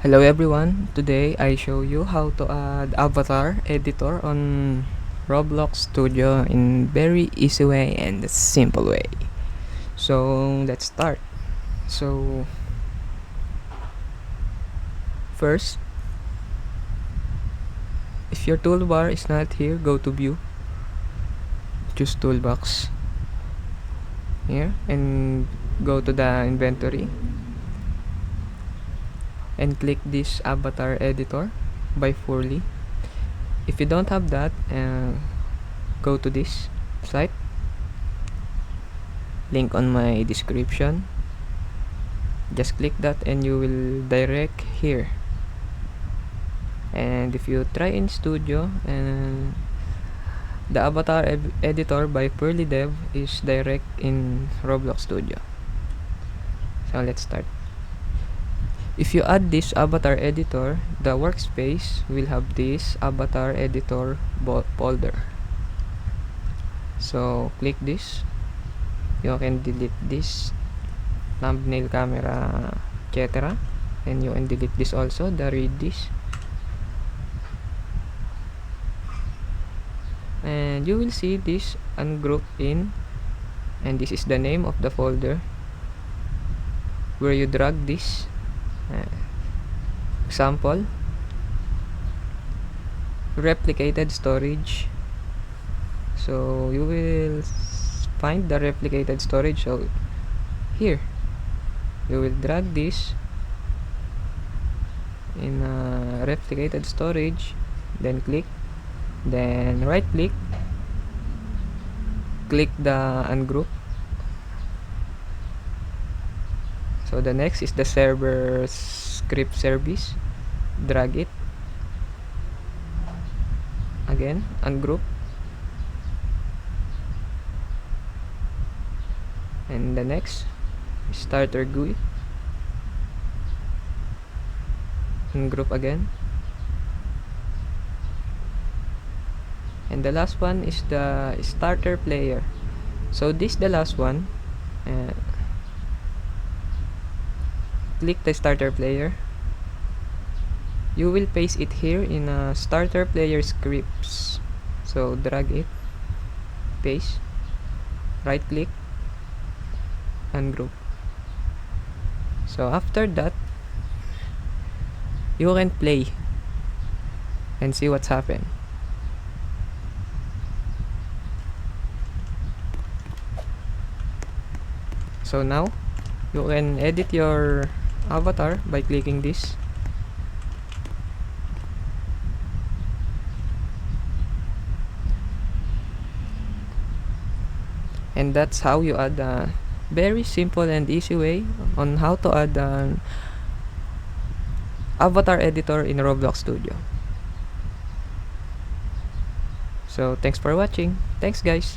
Hello everyone, today I show you how to add avatar editor on Roblox Studio in very easy way and simple way. So let's start. So first, if your toolbar is not here, go to view, choose toolbox here and go to the inventory and click this avatar editor by Furly. If you don't have that, go to this site, link on my description. Just click that and you will direct here. And if you try in Studio, and the avatar editor by Pearly Dev is direct in Roblox Studio. So let's start. If you add this avatar editor, the workspace will have this avatar editor folder. So click this. You can delete this thumbnail, camera, etc. And you can delete this also, the read this. And you will see this ungroup in, and this is the name of the folder where you drag this. Example, replicated storage. So you will find the replicated storage. So here you will drag this in replicated storage, then click, then right click, click the ungroup. So the next is the server script service, drag it again, ungroup, and the next starter GUI, ungroup again, and the last one is the starter player. So this the last one. Click the starter player. You will paste it here in starter player scripts. So drag it, paste, right click, ungroup. So after that, you can play and see what's happened. So now you can edit your avatar by clicking this. And that's how you add a very simple and easy way on how to add an avatar editor in Roblox Studio. So thanks for watching. Thanks guys.